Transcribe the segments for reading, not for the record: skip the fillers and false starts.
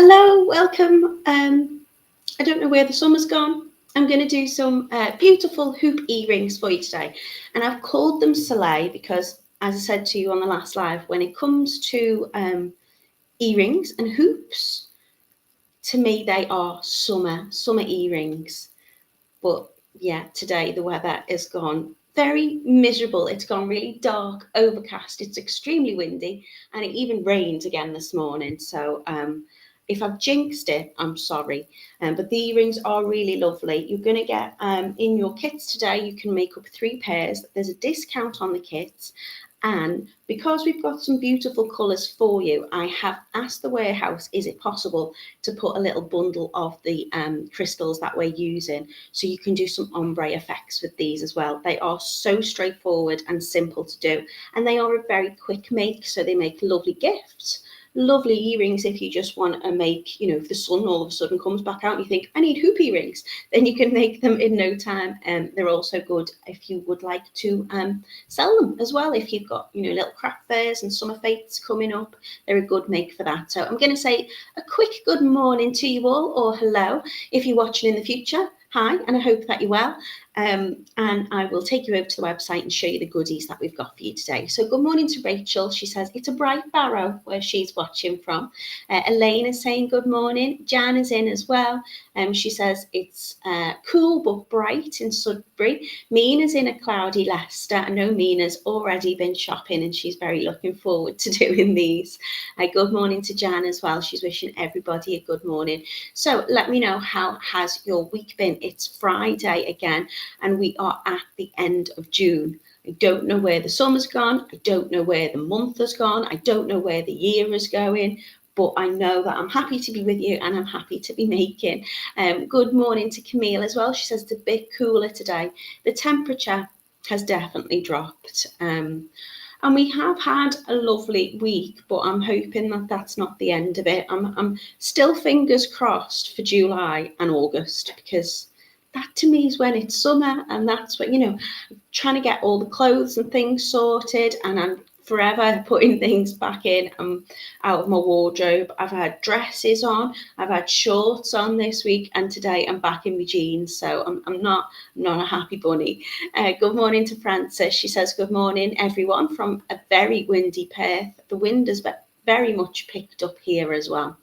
Hello, welcome. I don't know where the summer's gone. I'm going to do some beautiful hoop earrings for you today. And I've called them Soleil because, as I said to you on the last live, when it comes to earrings and hoops, to me they are summer earrings. But yeah, today the weather has gone very miserable. It's gone really dark, overcast. It's extremely windy, and it even rained again this morning. So if I've jinxed it, I'm sorry. But the earrings are really lovely. You're going to get in your kits today, you can make up 3 pairs. There's a discount on the kits. And because we've got some beautiful colours for you, I have asked the warehouse, is it possible to put a little bundle of the crystals that we're using, so you can do some ombre effects with these as well. They are so straightforward and simple to do, and they are a very quick make, so they make lovely gifts, lovely earrings if you just want to make, if the sun all of a sudden comes back out and you think, I need hoop earrings, then you can make them in no time. And they're also good if you would like to sell them as well. If you've got, little craft fairs and summer fetes coming up, they're a good make for that. So I'm going to say a quick good morning to you all, or hello if you're watching in the future. Hi, and I hope that you're well. And I will take you over to the website and show you the goodies that we've got for you today. So good morning to Rachel. She says it's a bright Barrow where she's watching from. Elaine is saying good morning. Jan is in as well. She says it's cool but bright in Sudbury. Mina's in a cloudy Leicester. I know Mina's already been shopping and she's very looking forward to doing these. Good morning to Jan as well. She's wishing everybody a good morning. So let me know, how has your week been? It's Friday again, and we are at the end of June. I don't know where the summer's gone. I don't know where the month has gone. I don't know where the year is going. But I know that I'm happy to be with you and I'm happy to be making. Good morning to Camille as well. She says it's a bit cooler today. The temperature has definitely dropped. And we have had a lovely week, but I'm hoping that that's not the end of it. I'm still fingers crossed for July and August, because that to me is when it's summer, and that's what, trying to get all the clothes and things sorted, and I'm forever putting things back in out of my wardrobe. I've had dresses on, I've had shorts on this week, and today I'm back in my jeans, so I'm not a happy bunny. Good morning to Frances. She says good morning everyone from a very windy Perth. The wind has very much picked up here as well.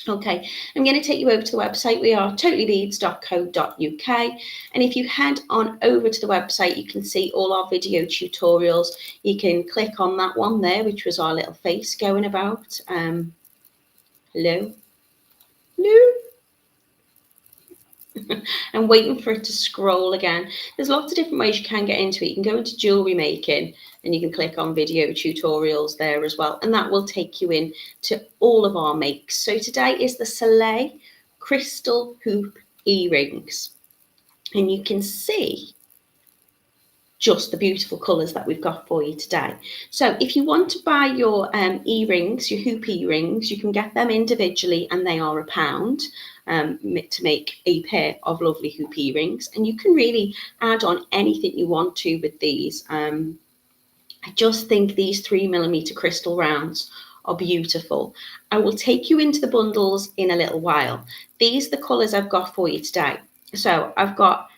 Okay, I'm going to take you over to the website. We are totallybeads.co.uk, and if you head on over to the website, you can see all our video tutorials. You can click on that one there, which was our little face going about. Hello. I'm waiting for it to scroll again. There's lots of different ways you can get into it. You can go into jewellery making and you can click on video tutorials there as well, and that will take you in to all of our makes. So today is the Soleil crystal hoop earrings, and you can see just the beautiful colours that we've got for you today. So if you want to buy your earrings, your hoop earrings, you can get them individually, and they are £1 to make a pair of lovely hoop earrings. And you can really add on anything you want to with these. I just think these 3mm crystal rounds are beautiful. I will take you into the bundles in a little while. These are the colours I've got for you today. So I've got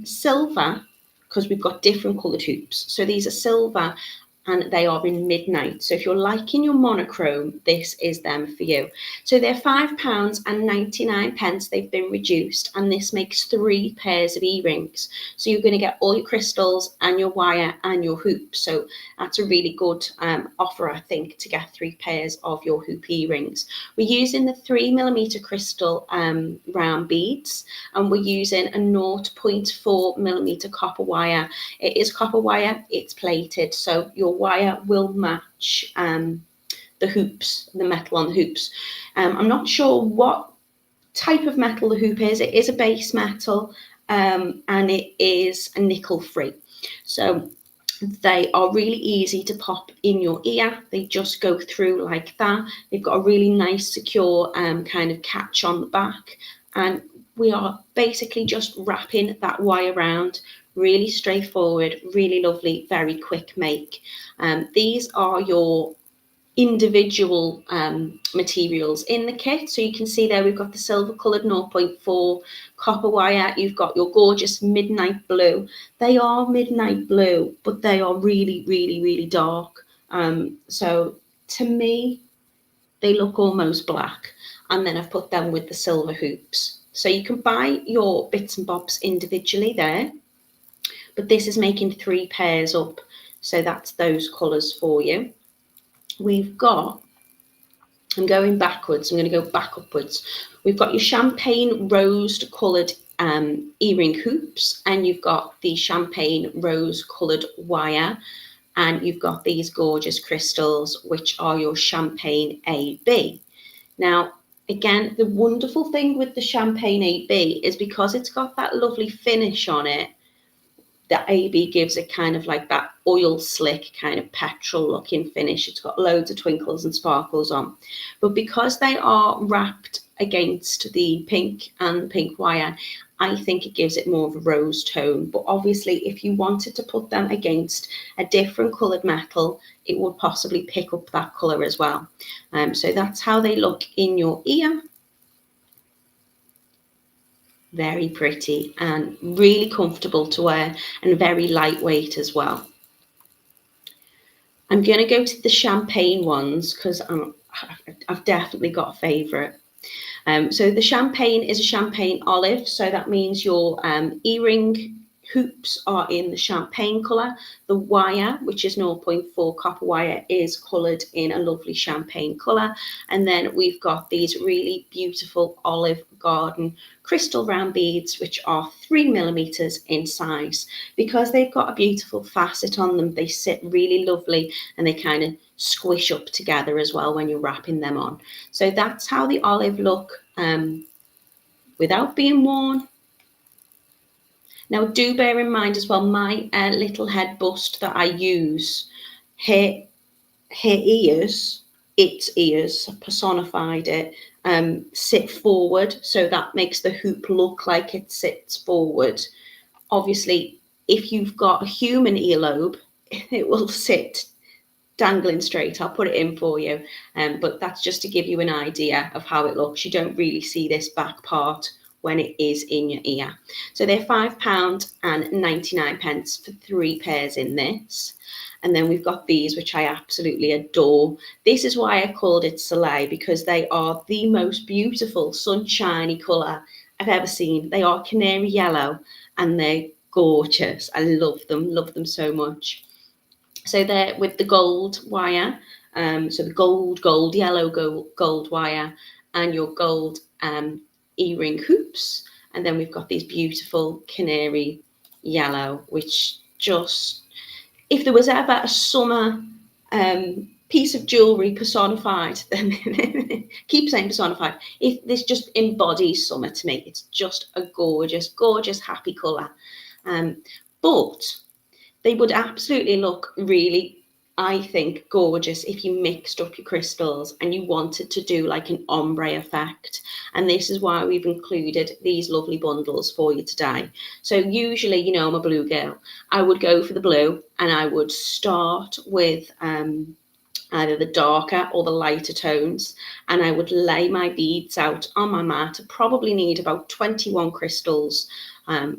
silver, because we've got different coloured hoops. So these are silver and they are in midnight. So if you're liking your monochrome, this is them for you. So they're £5.99. They've been reduced, and this makes 3 pairs of earrings. So you're going to get all your crystals and your wire and your hoop. So that's a really good offer, I think, to get 3 pairs of your hoop earrings. We're using the 3mm crystal round beads, and we're using a 0.4mm copper wire. It is copper wire, it's plated, so your wire will match the hoops, the metal on the hoops. I'm not sure what type of metal the hoop is. It is a base metal, and it is a nickel free. So they are really easy to pop in your ear. They just go through like that. They've got a really nice secure kind of catch on the back, and we are basically just wrapping that wire around. Really straightforward, really lovely, very quick make. These are your individual materials in the kit. So you can see there we've got the silver coloured 0.4 copper wire, you've got your gorgeous midnight blue. They are midnight blue, but they are really, really, really dark. So to me, they look almost black. And then I've put them with the silver hoops. So you can buy your bits and bobs individually there, but this is making 3 pairs up. So that's those colours for you. We've got, I'm going backwards, I'm going to go back upwards. We've got your champagne rose coloured earring hoops, and you've got the champagne rose coloured wire, and you've got these gorgeous crystals, which are your champagne AB. Now, again, the wonderful thing with the champagne AB is because it's got that lovely finish on it, the AB gives it kind of like that oil slick kind of petrol looking finish. It's got loads of twinkles and sparkles on. But because they are wrapped against the pink and pink wire, I think it gives it more of a rose tone. But obviously, if you wanted to put them against a different coloured metal, it would possibly pick up that colour as well. So that's how they look in your ear. Very pretty and really comfortable to wear and very lightweight as well. I'm going to go to the champagne ones because I've definitely got a favourite. So the champagne is a champagne olive, so that means your earring hoops are in the champagne colour. The wire, which is 0.4 copper wire, is coloured in a lovely champagne colour. And then we've got these really beautiful olive garden crystal round beads, which are 3mm in size. Because they've got a beautiful facet on them, they sit really lovely and they kind of squish up together as well when you're wrapping them on. So that's how the olive look without being worn. Now, do bear in mind as well, my little head bust that I use, her ears, its ears, personified it, sit forward. So that makes the hoop look like it sits forward. Obviously, if you've got a human earlobe, it will sit dangling straight. I'll put it in for you. But that's just to give you an idea of how it looks. You don't really see this back part when it is in your ear. So they're £5.99 for 3 pairs in this. And then we've got these, which I absolutely adore. This is why I called it Soleil, because they are the most beautiful sunshiny colour I've ever seen. They are canary yellow and they're gorgeous. I love them so much. So they're with the gold wire, so the gold, yellow gold wire, and your gold earring hoops. And then we've got these beautiful canary yellow, which just, if there was ever a summer piece of jewellery personified, then keep saying personified, if this just embodies summer to me. It's just a gorgeous, gorgeous, happy colour. But they would absolutely look really, I think, gorgeous if you mixed up your crystals and you wanted to do like an ombre effect. And this is why we've included these lovely bundles for you today. So usually, you know, I'm a blue girl. I would go for the blue and I would start with either the darker or the lighter tones, and I would lay my beads out on my mat. I probably need about 21 crystals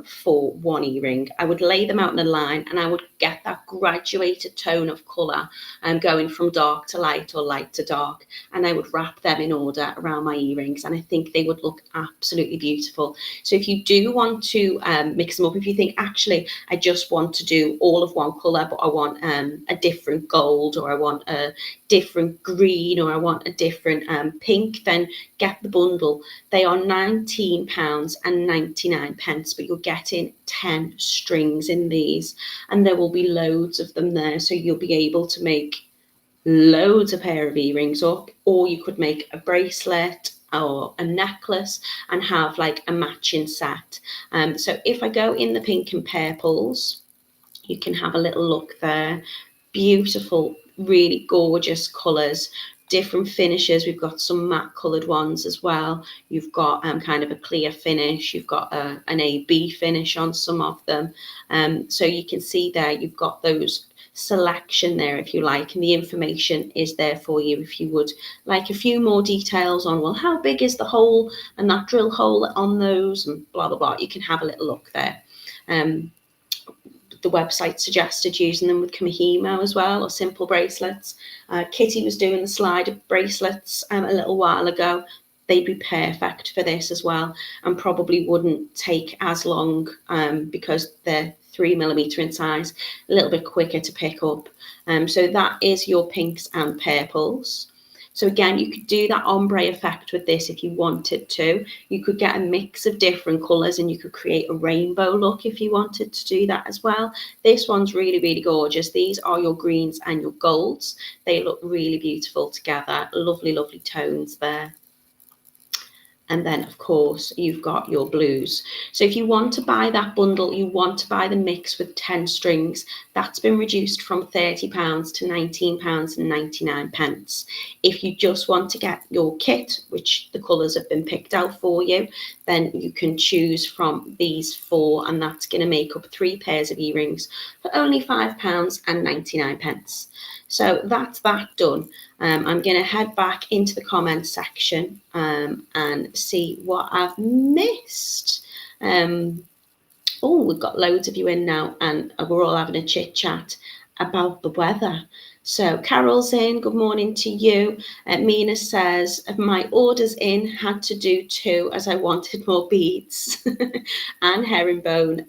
for one earring. I would lay them out in a line and I would get that graduated tone of colour going from dark to light or light to dark, and I would wrap them in order around my earrings, and I think they would look absolutely beautiful. So if you do want to mix them up, if you think actually I just want to do all of one colour but I want a different gold, or I want a different green, or I want a different pink, then get the bundle. They are £19.99, but you're getting 10 strings in these, and there will be loads of them there, so you'll be able to make loads of pair of earrings up, or you could make a bracelet or a necklace and have like a matching set. So if I go in the pink and purples, you can have a little look there. Beautiful, really gorgeous colours, different finishes. We've got some matte coloured ones as well. You've got kind of a clear finish. You've got an AB finish on some of them. So you can see there you've got those selection there, if you like, and the information is there for you if you would like a few more details on, well, how big is the hole and that drill hole on those and blah blah blah. You can have a little look there. The website suggested using them with Kamihimo as well, or simple bracelets. Kitty was doing the slider bracelets a little while ago. They'd be perfect for this as well, and probably wouldn't take as long because they're 3mm in size, a little bit quicker to pick up. So that is your pinks and purples. So again, you could do that ombre effect with this if you wanted to. You could get a mix of different colours and you could create a rainbow look if you wanted to do that as well. This one's really, really gorgeous. These are your greens and your golds. They look really beautiful together. Lovely, lovely tones there. And then, of course, you've got your blues. So if you want to buy that bundle, you want to buy the mix with 10 strings, that's been reduced from £30 to £19.99. If you just want to get your kit, which the colours have been picked out for you, then you can choose from these 4, and that's going to make up 3 pairs of earrings for only £5.99. So that's that done. I'm going to head back into the comments section and see what I've missed. Oh, we've got loads of you in now, and we're all having a chit chat about the weather. So Carol's in, good morning to you. Mina says, my orders in, had to do 2 as I wanted more beads and herringbone,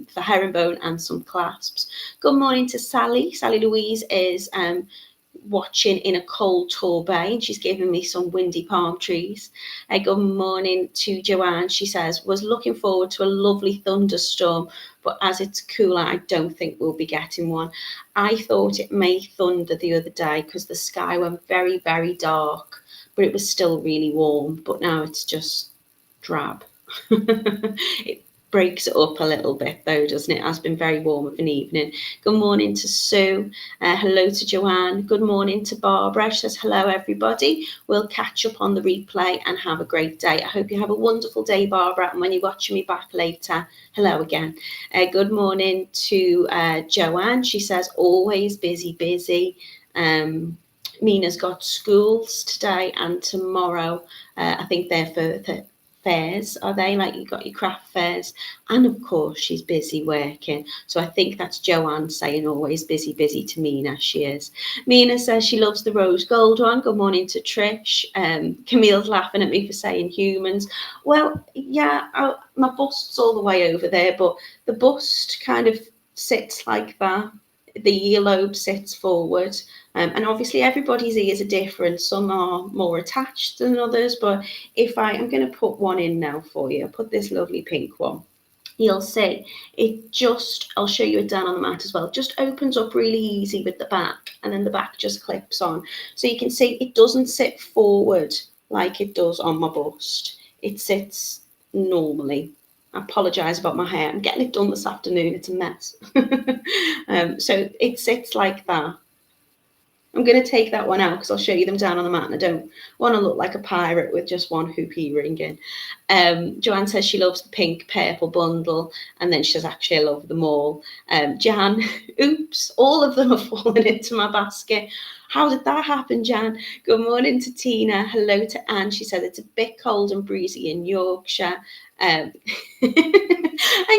for herringbone and some clasps. Good morning to Sally. Sally Louise is watching in a cold Torbay, and she's giving me some windy palm trees. Good morning to Joanne. She says, was looking forward to a lovely thunderstorm, but as it's cooler, I don't think we'll be getting one. I thought it may thunder the other day because the sky went very, very dark, but it was still really warm. But now it's just drab. It breaks it up a little bit though, doesn't it? It has been very warm of an evening. Good morning to Sue. Hello to Joanne. Good morning to Barbara. She says, hello everybody. We'll catch up on the replay and have a great day. I hope you have a wonderful day, Barbara. And when you're watching me back later, hello again. Good morning to Joanne. She says, always busy, busy. Mina's got schools today and tomorrow. I think they're for fairs, are they? Like, you got your craft fairs, and of course she's busy working. So I think that's Joanne saying always busy, busy to Mina. She is. Mina says she loves the rose gold one. Good morning to Trish. Camille's laughing at me for saying humans. Well, yeah, my bust's all the way over there, but the bust kind of sits like that. The earlobe sits forward. And obviously everybody's ears are different. Some are more attached than others, but if I'm going to put one in now for you, I'll put this lovely pink one. You'll see it just, I'll show you it down on the mat as well, just opens up really easy with the back, and then the back just clips on. So you can see it doesn't sit forward like it does on my bust. It sits normally. I apologise about my hair. I'm getting it done this afternoon. It's a mess. So it sits like that. I'm going to take that one out because I'll show you them down on the mat, and I don't want to look like a pirate with just one hoop earring in. Joanne says she loves the pink purple bundle, and then she says, actually, I love them all. Jan, oops, all of them are falling into my basket. How did that happen, Jan? Good morning to Tina. Hello to Anne. She said it's a bit cold and breezy in Yorkshire. And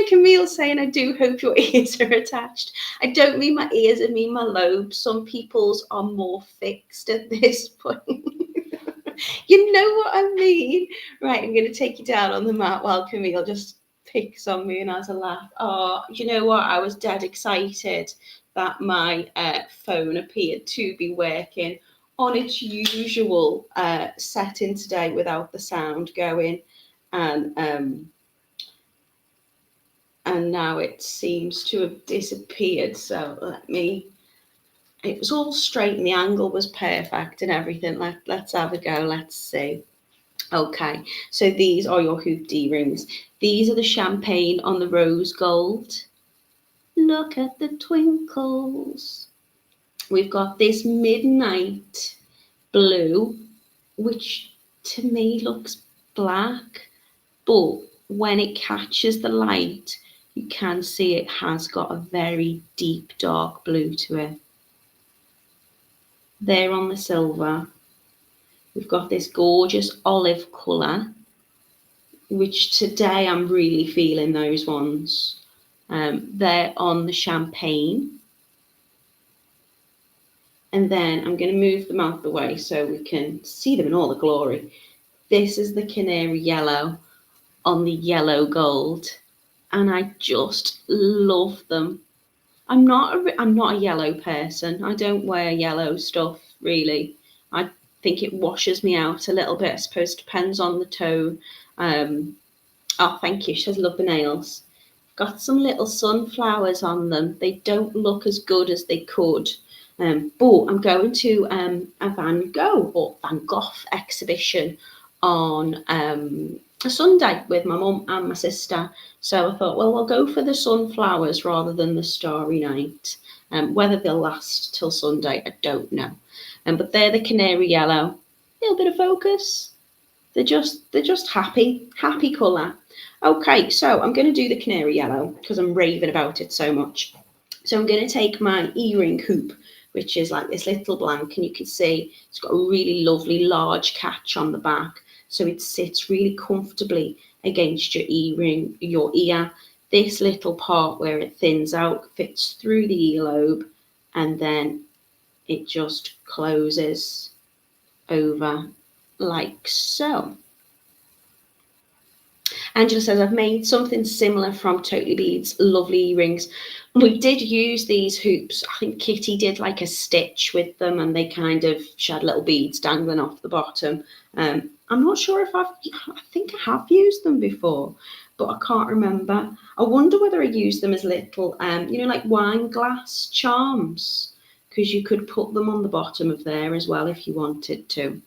Camille saying, I do hope your ears are attached. I don't mean my ears, I mean my lobes. Some people's are more fixed at this point. You know what I mean? Right, I'm going to take you down on the mat while Camille just picks on me and has a laugh. Oh, you know what? I was dead excited that my phone appeared to be working on its usual setting today without the sound going. And now it seems to have disappeared. So it was all straight and the angle was perfect and everything. Let's have a go. Let's see. Okay, so these are your hooped earrings. These are the champagne on the rose gold. Look at the twinkles. We've got this midnight blue, which to me looks black, but when it catches the light, you can see it has got a very deep dark blue to it. There on the silver, we've got this gorgeous olive colour, which today I'm really feeling those ones. There on the champagne. And then I'm going to move them out the way so we can see them in all the glory. This is the canary yellow on the yellow gold, and I just love them. I'm not a yellow person. I don't wear yellow stuff really. I think it washes me out a little bit. I suppose it depends on the tone. Oh, thank you. She says, love the nails. Got some little sunflowers on them. They don't look as good as they could. But I'm going to a Van Gogh exhibition on a Sunday with my mum and my sister. So I thought, well, we'll go for the sunflowers rather than the starry night. Whether they'll last till Sunday, I don't know. But they're the canary yellow. A little bit of focus. They're just happy colour. Okay, so I'm going to do the canary yellow because I'm raving about it so much. So I'm going to take my earring hoop, which is like this little blank, and you can see it's got a really lovely large catch on the back, so it sits really comfortably against your ear. This little part where it thins out fits through the earlobe, and then it just closes over like so. Angela says, I've made something similar from Totally Beads, lovely earrings. We did use these hoops. I think Kitty did like a stitch with them, and they she had little beads dangling off the bottom. I'm not sure if I think I have used them before, but I can't remember. I wonder whether I used them as little, like wine glass charms, because you could put them on the bottom of there as well if you wanted to.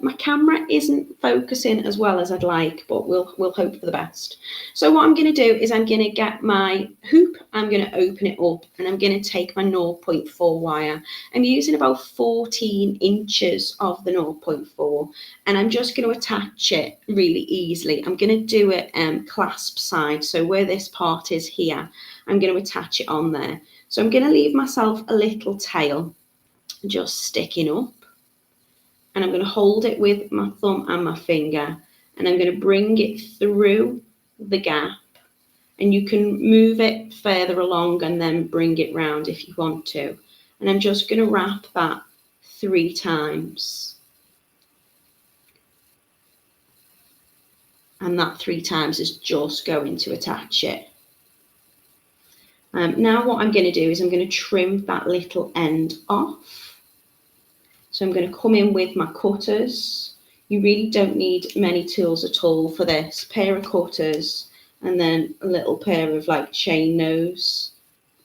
My camera isn't focusing as well as I'd like, but we'll hope for the best. So what I'm going to do is I'm going to get my hoop, I'm going to open it up, and I'm going to take my 0.4 wire. I'm using about 14 inches of the 0.4, and I'm just going to attach it really easily. I'm going to do it clasp side, so where this part is here, I'm going to attach it on there. So I'm going to leave myself a little tail just sticking up. And I'm going to hold it with my thumb and my finger, and I'm going to bring it through the gap, and you can move it further along and then bring it round if you want to. And I'm just going to wrap that 3 times. And that 3 times is just going to attach it. Now what I'm going to do is I'm going to trim that little end off. So I'm going to come in with my cutters. You really don't need many tools at all for this. Pair of cutters, and then a little pair of like chain nose.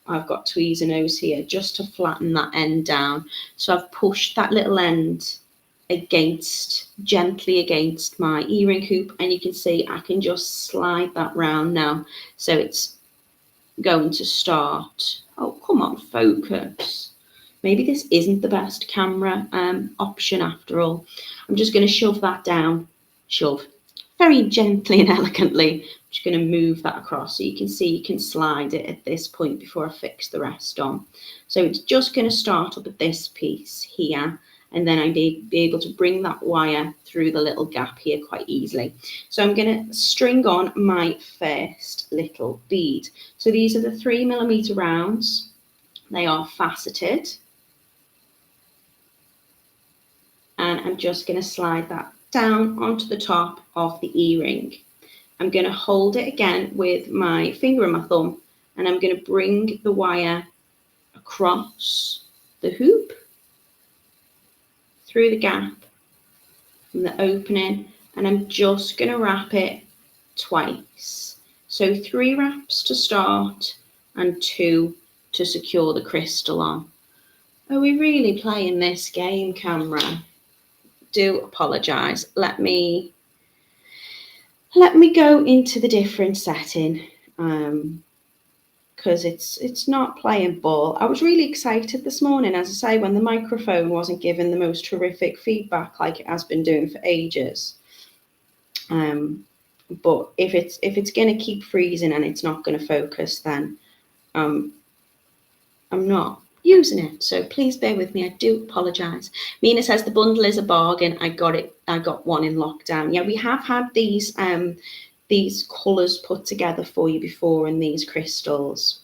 I've got tweezers here just to flatten that end down. So I've pushed that little end gently against my earring hoop, and you can see I can just slide that round now. So it's going to start. Oh, come on, focus. Maybe this isn't the best camera option after all. I'm just going to shove that down. Shove. Very gently and elegantly. I'm just going to move that across so you can see you can slide it at this point before I fix the rest on. So it's just going to start up at this piece here, and then I'd be able to bring that wire through the little gap here quite easily. So I'm going to string on my first little bead. So these are the 3mm rounds. They are faceted. And I'm just going to slide that down onto the top of the earring. I'm going to hold it again with my finger and my thumb, and I'm going to bring the wire across the hoop, through the gap from the opening, and I'm just going to wrap it twice. So 3 wraps to start and 2 to secure the crystal on. Are we really playing this game, camera? Do apologise. Let me go into the different setting, because it's not playing ball. I was really excited this morning, as I say, when the microphone wasn't giving the most horrific feedback like it has been doing for ages. But if it's going to keep freezing and it's not going to focus, then I'm not using it. So please bear with me. I do apologise. Mina says the bundle is a bargain. I got one in lockdown. Yeah, we have had these colours put together for you before in these crystals.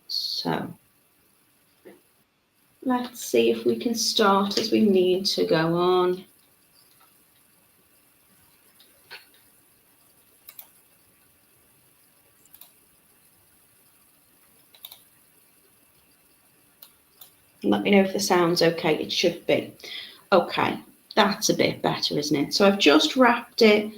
So let's see if we can start as we need to go on. Let me know if the sound's okay. It should be. Okay, that's a bit better, isn't it? So I've just wrapped it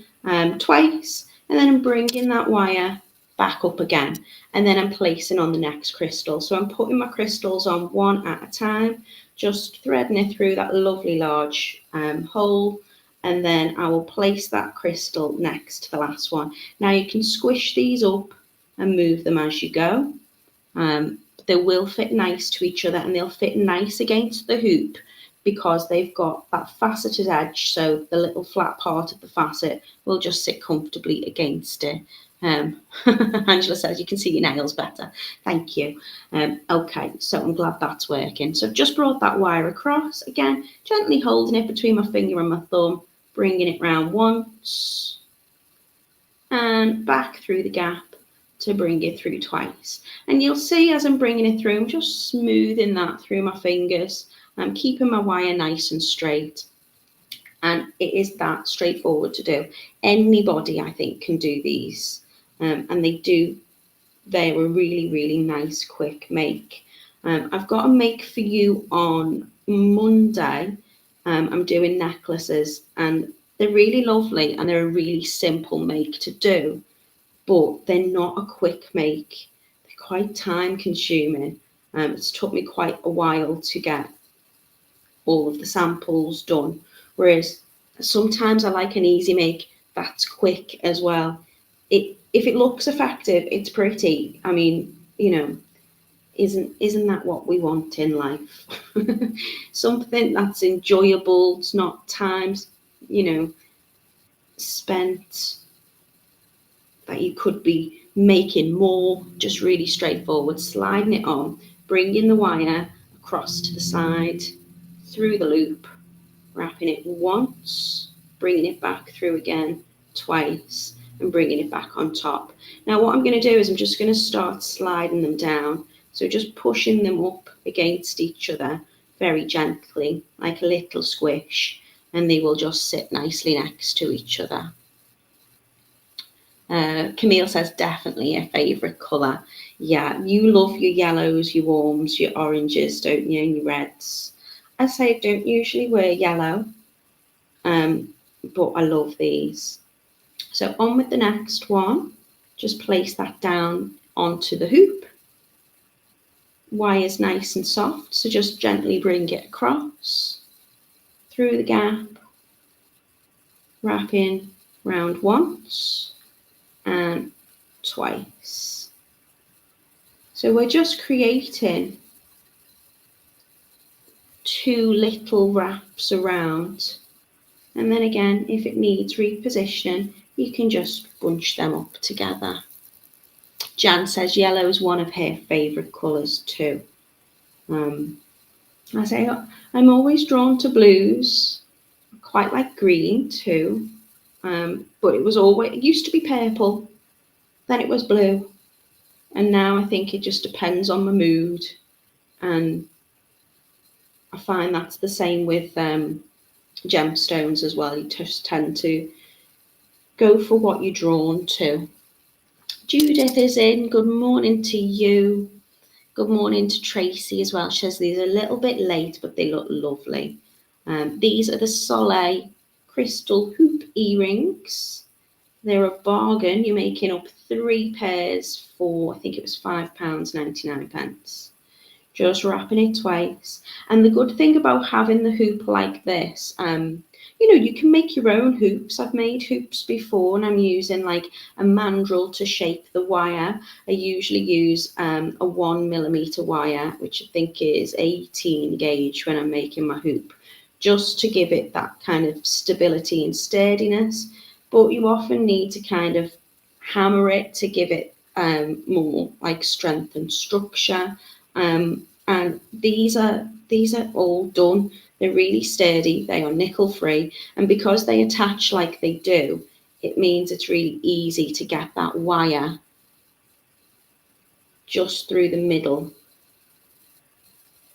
twice, and then I'm bringing that wire back up again, and then I'm placing on the next crystal. So I'm putting my crystals on one at a time, just threading it through that lovely large hole, and then I will place that crystal next to the last one. Now you can squish these up and move them as you go. They will fit nice to each other, and they'll fit nice against the hoop because they've got that faceted edge, so the little flat part of the facet will just sit comfortably against it. Angela says you can see your nails better. Thank you. Okay, so I'm glad that's working. So I've just brought that wire across, again, gently holding it between my finger and my thumb, bringing it round once and back through the gap to bring it through twice. And you'll see as I'm bringing it through, I'm just smoothing that through my fingers. I'm keeping my wire nice and straight. And it is that straightforward to do. Anybody, I think, can do these. And they're a really, really nice, quick make. I've got a make for you on Monday. I'm doing necklaces, and they're really lovely, and they're a really simple make to do. But they're not a quick make. They're quite time consuming. It's took me quite a while to get all of the samples done. Whereas sometimes I like an easy make that's quick as well. If it looks effective, it's pretty. I mean, isn't that what we want in life? Something that's enjoyable. It's not times, spent that you could be making more, just really straightforward, sliding it on, bringing the wire across to the side, through the loop, wrapping it once, bringing it back through again twice, and bringing it back on top. Now what I'm going to do is I'm just going to start sliding them down, so just pushing them up against each other very gently, like a little squish, and they will just sit nicely next to each other. Camille says definitely a favourite colour. Yeah, you love your yellows, your warms, your oranges, don't you, and your reds. I say I don't usually wear yellow, but I love these. So on with the next one. Just place that down onto the hoop. Wire's nice and soft, so just gently bring it across, through the gap, wrapping round once and twice. So we're just creating two little wraps around, and then again, if it needs repositioning, you can just bunch them up together. Jan says yellow is one of her favourite colours too. I say I'm always drawn to blues. I quite like green too. But it used to be purple, then it was blue, and now I think it just depends on my mood, and I find that's the same with gemstones as well. You just tend to go for what you're drawn to. Judith is in. Good morning to you. Good morning to Tracy as well. She says these are a little bit late, but they look lovely. These are the Soleil crystal hoop earrings. They're a bargain. You're making up 3 pairs for, I think it was £5.99. Just wrapping it twice. And the good thing about having the hoop like this, you can make your own hoops. I've made hoops before, and I'm using like a mandrel to shape the wire. I usually use a 1mm wire, which I think is 18 gauge when I'm making my hoop, just to give it that kind of stability and sturdiness. but you often need to kind of hammer it to give it more like strength and structure. And these are all done. They're really sturdy. They are nickel free, and because they attach like they do, it means it's really easy to get that wire just through the middle,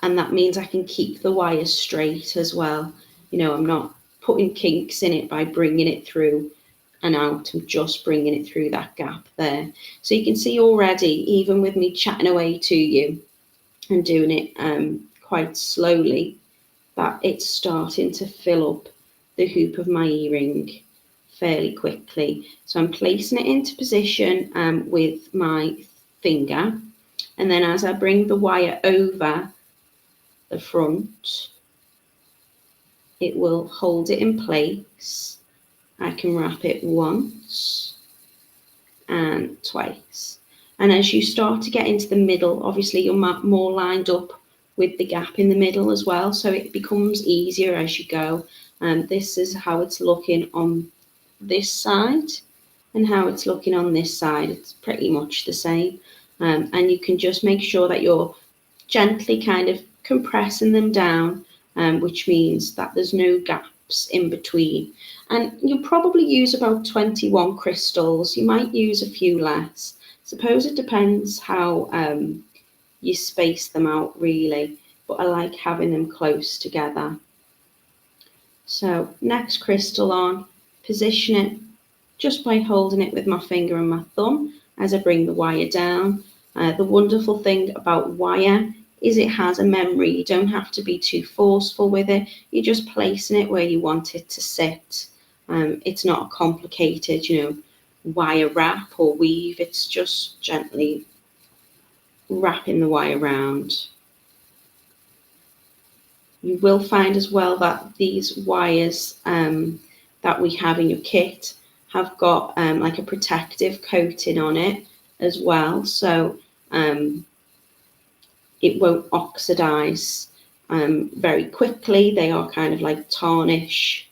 and that means I can keep the wire straight as well. You know, I'm not putting kinks in it by bringing it through and out. I'm just bringing it through that gap there. So you can see already, even with me chatting away to you and doing it quite slowly, that it's starting to fill up the hoop of my earring fairly quickly. So I'm placing it into position with my finger, and then as I bring the wire over the front, it will hold it in place. I can wrap it once and twice. And as you start to get into the middle, obviously you're more lined up with the gap in the middle as well, so it becomes easier as you go. This is how it's looking on this side and how it's looking on this side. It's pretty much the same. And you can just make sure that you're gently kind of compressing them down, which means that there's no gaps in between. And you'll probably use about 21 crystals. You might use a few less. Suppose it depends how you space them out really, but I like having them close together. So next crystal on, position it just by holding it with my finger and my thumb as I bring the wire down. The wonderful thing about wire is it has a memory. You don't have to be too forceful with it. You're just placing it where you want it to sit. It's not a complicated, wire wrap or weave. It's just gently wrapping the wire around. You will find as well that these wires that we have in your kit have got like a protective coating on it as well, so it won't oxidize very quickly. They are kind of like tarnish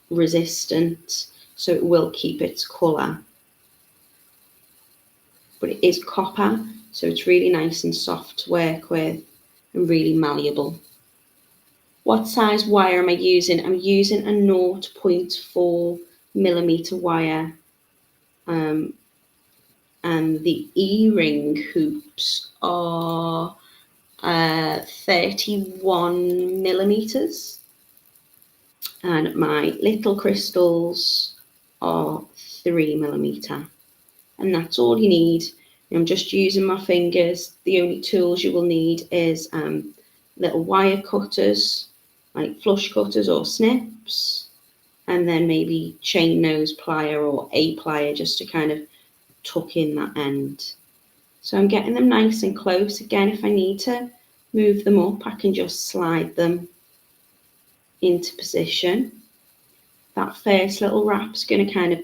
resistant, so it will keep its colour. But it is copper, so it's really nice and soft to work with and really malleable. What size wire am I using? I'm using a 0.4 millimeter wire, and the e-ring hoops are 31 millimeters, and my little crystals are 3 millimeter. And that's all you need. I'm just using my fingers. The only tools you will need is little wire cutters, like flush cutters or snips, and then maybe chain nose plier or a plier just to kind of tuck in that end. So I'm getting them nice and close. Again, if I need to move them up, I can just slide them into position. That first little wrap's going to kind of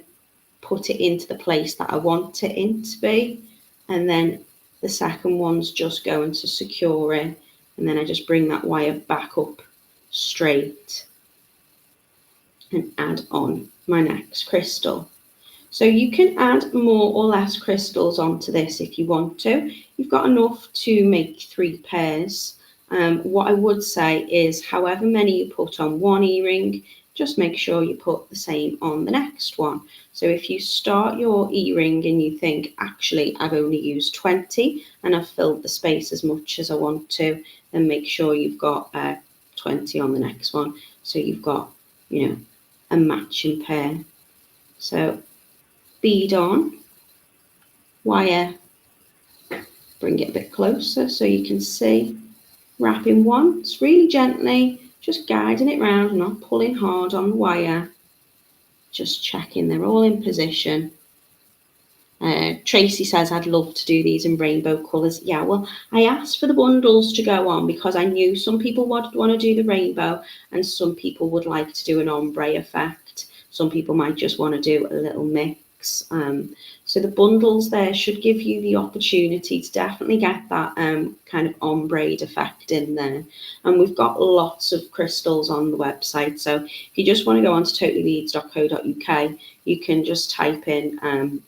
put it into the place that I want it in to be, and then the second one's just going to secure it, and then I just bring that wire back up straight and add on my next crystal. So you can add more or less crystals onto this if you want to. You've got enough to make 3 pairs. What I would say is however many you put on one earring, just make sure you put the same on the next one. So if you start your earring and you think, actually, I've only used 20 and I've filled the space as much as I want to, then make sure you've got 20 on the next one. So you've got, a matching pair. So bead on, wire, bring it a bit closer so you can see, wrapping once, really gently, just guiding it round, not pulling hard on the wire, just checking they're all in position. Tracy says, I'd love to do these in rainbow colours. Yeah, well, I asked for the bundles to go on because I knew some people would want to do the rainbow and some people would like to do an ombre effect. Some people might just want to do a little mix. So So the bundles there should give you the opportunity to definitely get that kind of ombre effect in there. And we've got lots of crystals on the website. So if you just want to go on to totallybeads.co.uk, you can just type in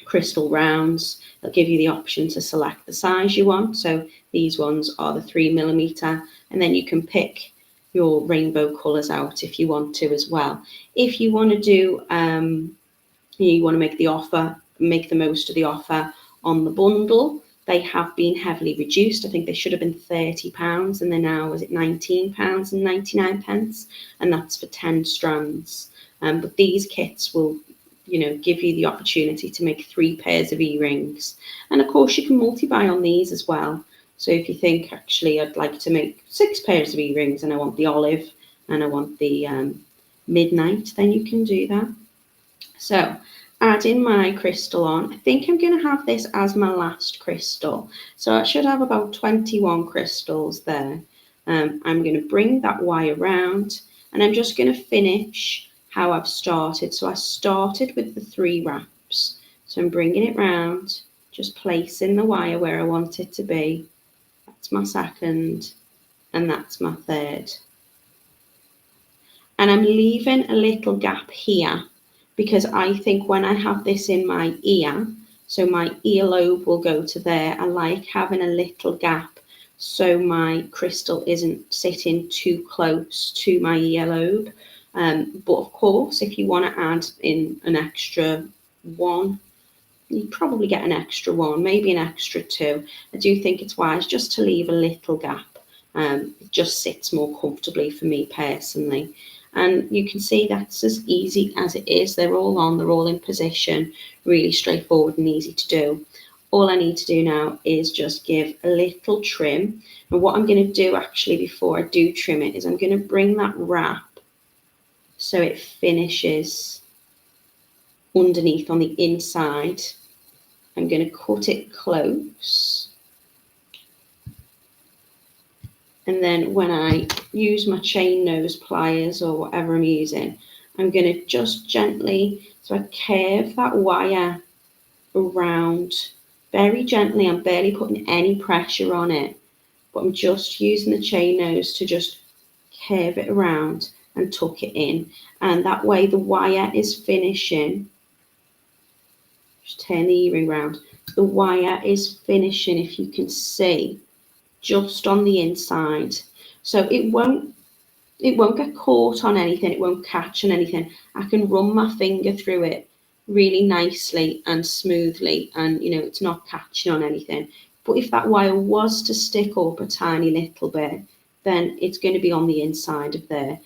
crystal rounds. It'll give you the option to select the size you want. So these ones are the 3mm, and then you can pick your rainbow colours out if you want to as well. If you want to do, you want to make the offer, make the most of the offer on the bundle, they have been heavily reduced. I think they should have been £30 and they're now, is it £19.99, and that's for 10 strands. But these kits will, give you the opportunity to make 3 pairs of earrings. And of course you can multi-buy on these as well. So if you think, actually, I'd like to make 6 pairs of earrings and I want the olive and I want the midnight, then you can do that. So adding my crystal on, I think I'm going to have this as my last crystal. So I should have about 21 crystals there. I'm going to bring that wire around and I'm just going to finish how I've started. So I started with the 3 wraps. So I'm bringing it round, just placing the wire where I want it to be. That's my second, and that's my third. And I'm leaving a little gap here because I think when I have this in my ear, so my earlobe will go to there, I like having a little gap so my crystal isn't sitting too close to my earlobe. But of course, if you want to add in an extra one, you probably get an extra one, maybe an extra 2. I do think it's wise just to leave a little gap. It just sits more comfortably for me personally. And you can see that's as easy as it is. They're all on, they're all in position, really straightforward and easy to do. All I need to do now is just give a little trim. And what I'm going to do actually before I do trim it is I'm going to bring that wrap so it finishes underneath on the inside. I'm going to cut it close. And then when I use my chain nose pliers or whatever I'm using, I'm going to just gently, so I curve that wire around very gently. I'm barely putting any pressure on it, but I'm just using the chain nose to just curve it around and tuck it in. And that way the wire is finishing. Just turn the earring round. The wire is finishing, if you can see, just on the inside. So it won't get caught on anything, it won't catch on anything. I can run my finger through it really nicely and smoothly, and it's not catching on anything. But if that wire was to stick up a tiny little bit, then it's going to be on the inside of there.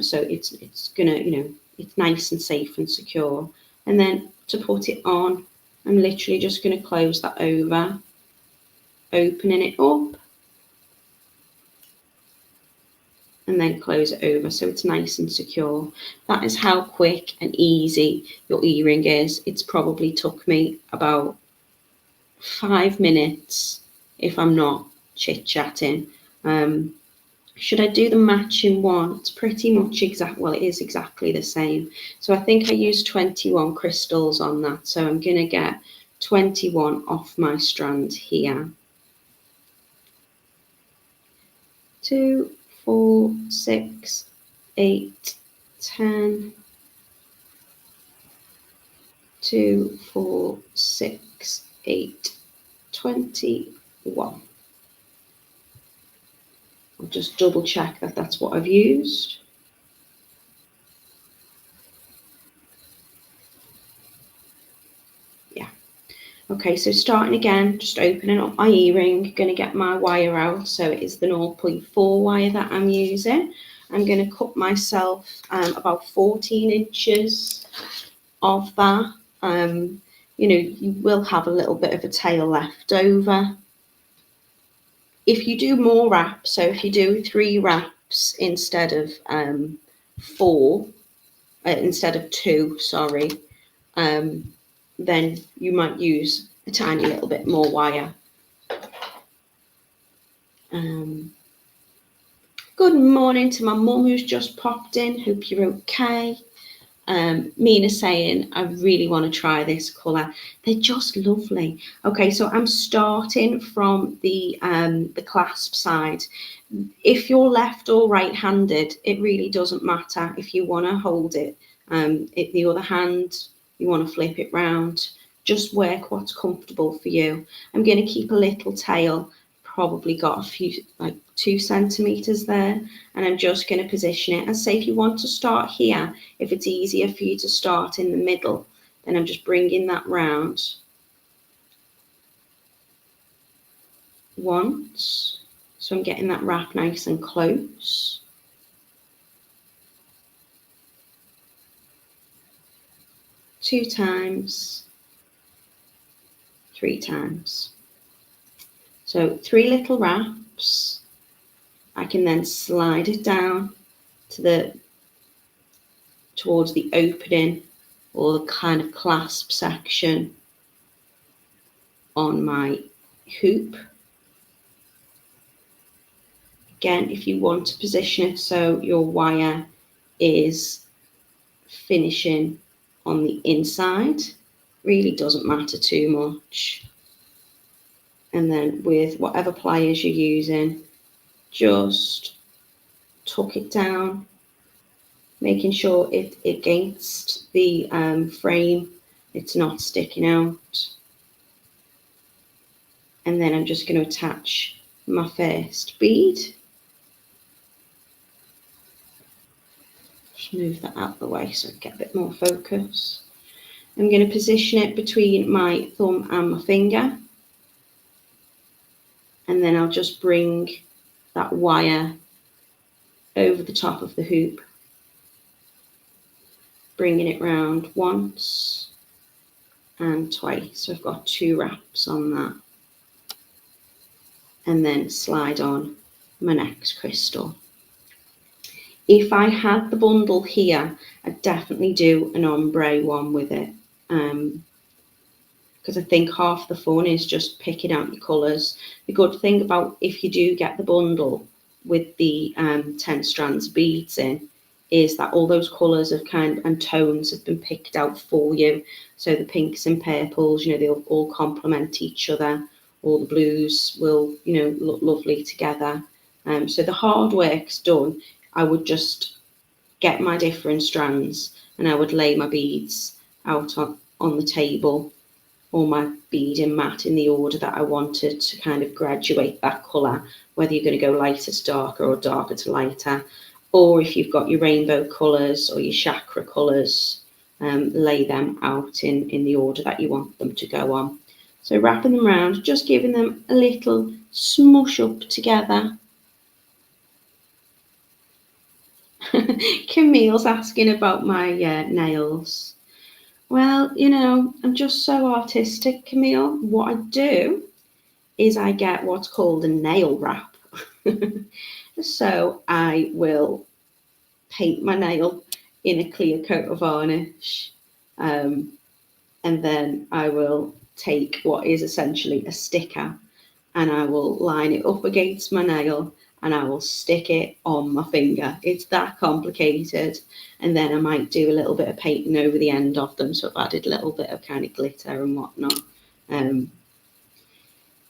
So it's gonna, it's nice and safe and secure. And then to put it on, I'm literally just going to close that over, opening it up, and then close it over so it's nice and secure. That is how quick and easy your earring is. It's probably took me about 5 minutes if I'm not chit-chatting. Should I do the matching one? It's pretty much well, it is exactly the same. So I think I used 21 crystals on that. So I'm going to get 21 off my strand here. 2, 4, 6, 8, 10. 2, 4, 6, 8, 21. I'll just double check that that's what I've used. Yeah. Okay, so starting again, just opening up my earring, going to get my wire out. So it is the 0.4 wire that I'm using. I'm going to cut myself about 14 inches of that. You will have a little bit of a tail left over. If you do more wraps, so if you do 3 wraps instead of 4, instead of 2, sorry, then you might use a tiny little bit more wire. Good morning to my mum who's just popped in. Hope you're okay. Mina saying, I really want to try this colour. They're just lovely. Okay, so I'm starting from the clasp side. If you're left or right-handed, it really doesn't matter. If you want to hold it, the other hand, you want to flip it round. Just work what's comfortable for you. I'm going to keep a little tail, probably got a few, like 2 centimetres there, and I'm just going to position it. And say if you want to start here, if it's easier for you to start in the middle, then I'm just bringing that round once. So I'm getting that wrap nice and close. Two times, 3 times. So 3 little wraps. I can then slide it down to towards the opening or the kind of clasp section on my hoop. Again, if you want to position it so your wire is finishing on the inside, really doesn't matter too much. And then with whatever pliers you're using, just tuck it down, making sure it against the frame, it's not sticking out. And then I'm just going to attach my first bead. Just move that out of the way so I get a bit more focus. I'm going to position it between my thumb and my finger. And then I'll just bring that wire over the top of the hoop, bringing it round once and twice. So I've got 2 wraps on that. And then slide on my next crystal. If I had the bundle here, I'd definitely do an ombre one with it. Because I think half the fun is just picking out your colours. The good thing about if you do get the bundle with the 10 strands of beads in is that all those colours of and tones have been picked out for you. So the pinks and purples, they'll all complement each other. All the blues will, look lovely together. So the hard work's done. I would just get my different strands and I would lay my beads out on the table, or my beading mat, in the order that I wanted to kind of graduate that colour, whether you're going to go lighter to darker or darker to lighter, or if you've got your rainbow colours or your chakra colours, lay them out in the order that you want them to go on. So wrapping them around, just giving them a little smush up together. Camille's asking about my nails. Well, I'm just so artistic, Camille. What I do is I get what's called a nail wrap. So I will paint my nail in a clear coat of varnish. And then I will take what is essentially a sticker and I will line it up against my nail and I will stick it on my finger. It's that complicated. And then I might do a little bit of painting over the end of them. So I've added a little bit of kind of glitter and whatnot.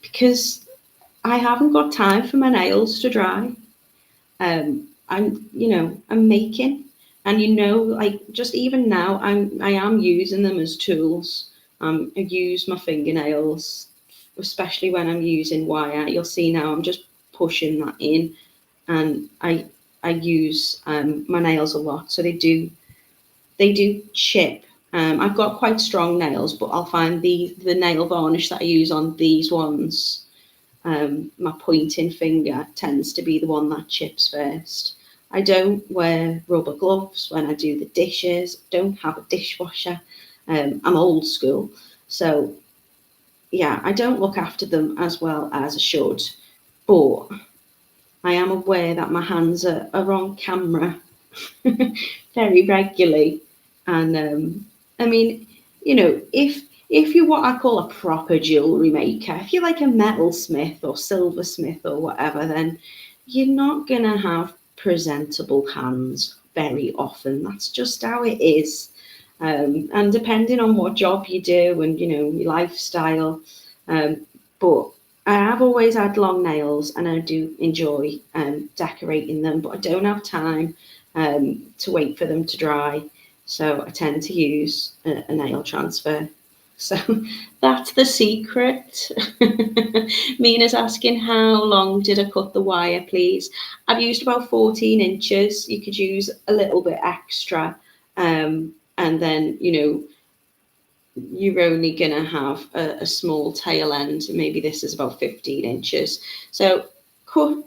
Because I haven't got time for my nails to dry. I'm making, and like just even now, I am using them as tools. I use my fingernails, especially when I'm using wire. You'll see now I'm just pushing that in, and I use my nails a lot, so they do chip. I've got quite strong nails, but I'll find the nail varnish that I use on these ones, my pointing finger tends to be the one that chips first. I don't wear rubber gloves when I do the dishes, don't have a dishwasher. I'm old school, so yeah, I don't look after them as well as I should, but I am aware that my hands are on camera very regularly. And I mean, if you're what I call a proper jewellery maker, if you're like a metalsmith or silversmith or whatever, then you're not going to have presentable hands. very often. That's just how it is. And depending on what job you do and, you know, your lifestyle. But I have always had long nails and I do enjoy decorating them, but I don't have time to wait for them to dry. So I tend to use a nail transfer. So that's the secret. Mina's asking, how long did I cut the wire, please? I've used about 14 inches. You could use a little bit extra. And then, you know, you're only going to have a small tail end. Maybe this is about 15 inches. So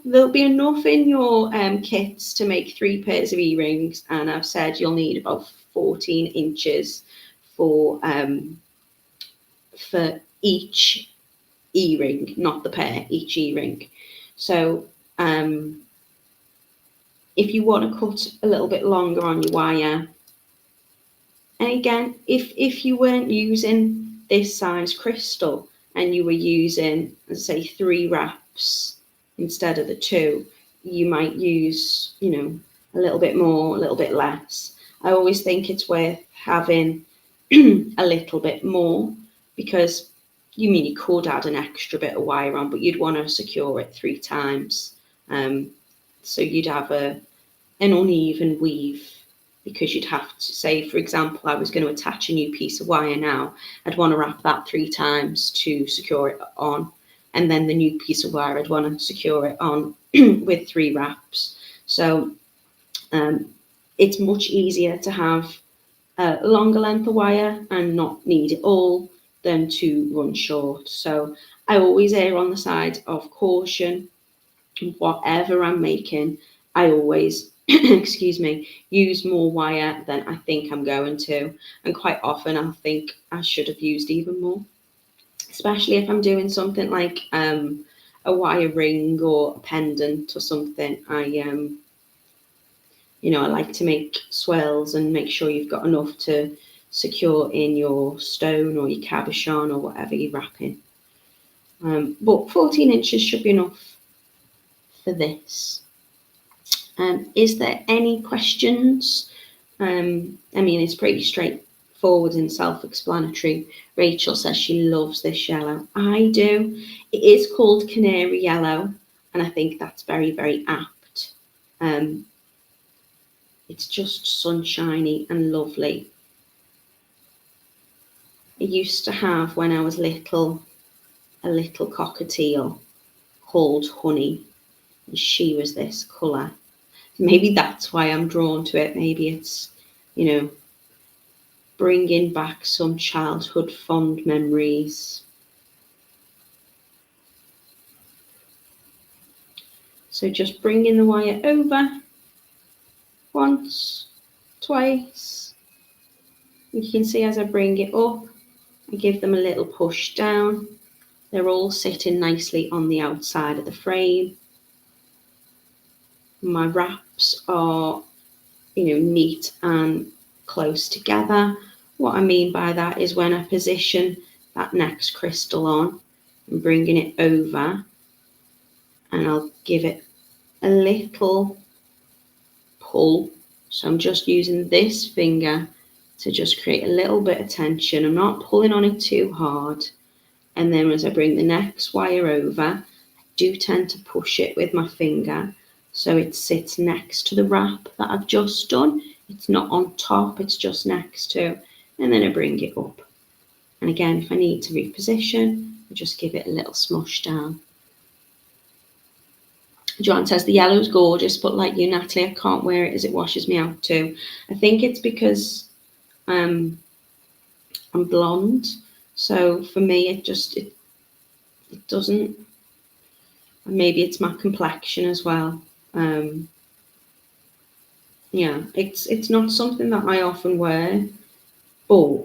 there'll be enough in your kits to make 3 pairs of earrings. And I've said you'll need about 14 inches for each earring, not the pair, each earring. So if you want to cut a little bit longer on your wire, and again, if you weren't using this size crystal and you were using, let's say, 3 wraps instead of the 2, you might use, you know, a little bit more, a little bit less. I always think it's worth having a little bit more, because you could add an extra bit of wire on, but you'd want to secure it 3 times. So you'd have an uneven weave, because you'd have to say, for example, I was going to attach a new piece of wire now. I'd want to wrap that 3 times to secure it on. And then the new piece of wire, I'd want to secure it on with 3 wraps. So it's much easier to have a longer length of wire and not need it all than to run short. So I always err on the side of caution. Whatever I'm making, I always excuse me, use more wire than I think I'm going to. And quite often I think I should have used even more, especially if I'm doing something like a wire ring or a pendant or something. I like to make swirls and make sure you've got enough to secure in your stone or your cabochon or whatever you're wrapping. But 14 inches should be enough for this. Is there any questions? It's pretty straightforward and self-explanatory. Rachel says she loves this yellow. I do. It is called canary yellow, and I think that's very, very apt. It's just sunshiny and lovely. I used to have, when I was little, a little cockatiel called Honey, and she was this colour. Maybe that's why I'm drawn to it. Maybe it's, bringing back some childhood fond memories. So just bringing the wire over once, twice. You can see as I bring it up, I give them a little push down. They're all sitting nicely on the outside of the frame. My wraps are, neat and close together. What I mean by that is when I position that next crystal on, I'm bringing it over and I'll give it a little pull. So I'm just using this finger to just create a little bit of tension. I'm not pulling on it too hard. And then as I bring the next wire over, I do tend to push it with my finger so it sits next to the wrap that I've just done. It's not on top, it's just next to. And then I bring it up. And again, if I need to reposition, I just give it a little smush down. John says the yellow's gorgeous, but like you, Natalie, I can't wear it as it washes me out too. I think it's because I'm blonde. So for me, it doesn't. Maybe it's my complexion as well. It's not something that I often wear, but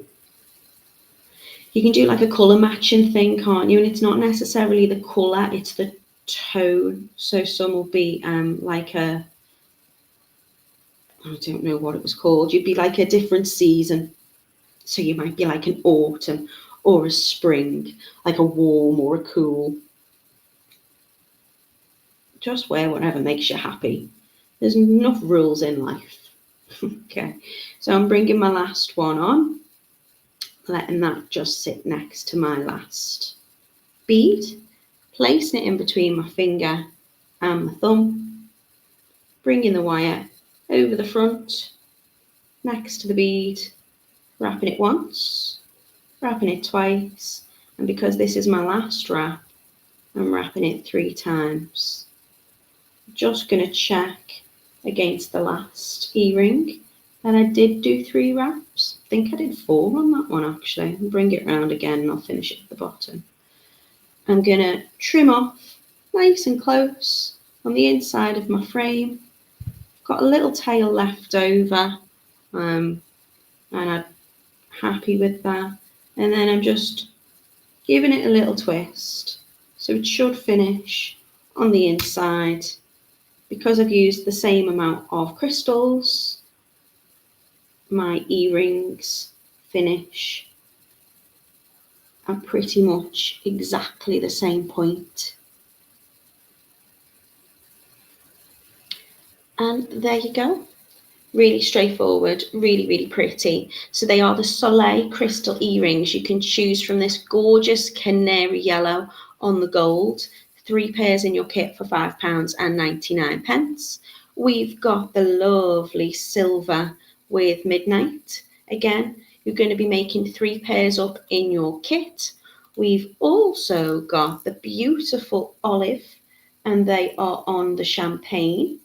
you can do like a colour matching thing, can't you? And it's not necessarily the colour, it's the tone. So some will be like I don't know what it was called. You'd be like a different season. So you might be like an autumn or a spring, like a warm or a cool. Just wear whatever makes you happy. There's enough rules in life. Okay, so I'm bringing my last one on, letting that just sit next to my last bead, placing it in between my finger and my thumb, bringing the wire over the front, next to the bead, wrapping it once, wrapping it twice, and because this is my last wrap, I'm wrapping it 3 times. Just going to check against the last earring, and I did do 3 wraps. I think I did 4 on that one actually. I'll bring it round again and I'll finish it at the bottom. I'm going to trim off nice and close on the inside of my frame. Got a little tail left over, and I'm happy with that. And then I'm just giving it a little twist, so it should finish on the inside. Because I've used the same amount of crystals, my earrings finish at pretty much exactly the same point. And there you go. Really straightforward, really pretty. So they are the Soleil crystal earrings. You can choose from this gorgeous canary yellow on the gold. 3 pairs in your kit for £5.99. We've got the lovely silver with midnight. Again, you're going to be making 3 pairs up in your kit. We've also got the beautiful olive, and they are on the champagne,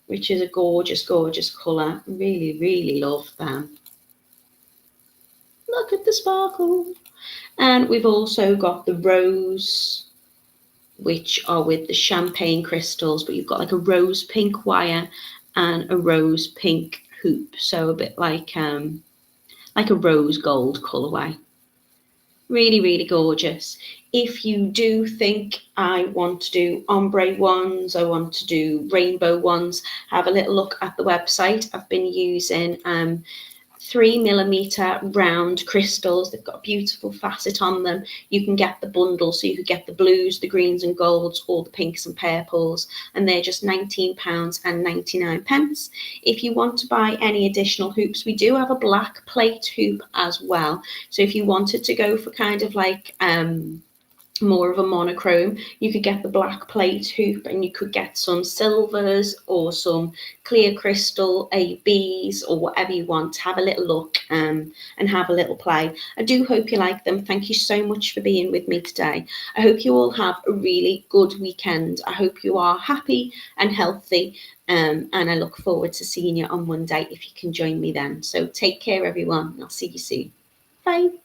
which is a gorgeous colour. Really love them. Look at the sparkle. And we've also got the rose, which are with the champagne crystals, but you've got like a rose pink wire and a rose pink hoop, so a bit like a rose gold colourway. Really gorgeous. If you do think I want to do ombre ones, I want to do rainbow ones, have a little look at the website. I've been using 3mm round crystals. They've got a beautiful facet on them. You can get the bundle, so you could get the blues, the greens and golds, or the pinks and purples, and they're just £19.99. If you want to buy any additional hoops, we do have a black plate hoop as well. So if you wanted to go for kind of like more of a monochrome, you could get the black plate hoop, and you could get some silvers or some clear crystal ABs or whatever you want. Have a little look and have a little play. I do hope you like them. Thank you so much for being with me today. I hope you all have a really good weekend. I hope you are happy and healthy, and I look forward to seeing you on Monday if you can join me then. So take care everyone, and I'll see you soon. Bye.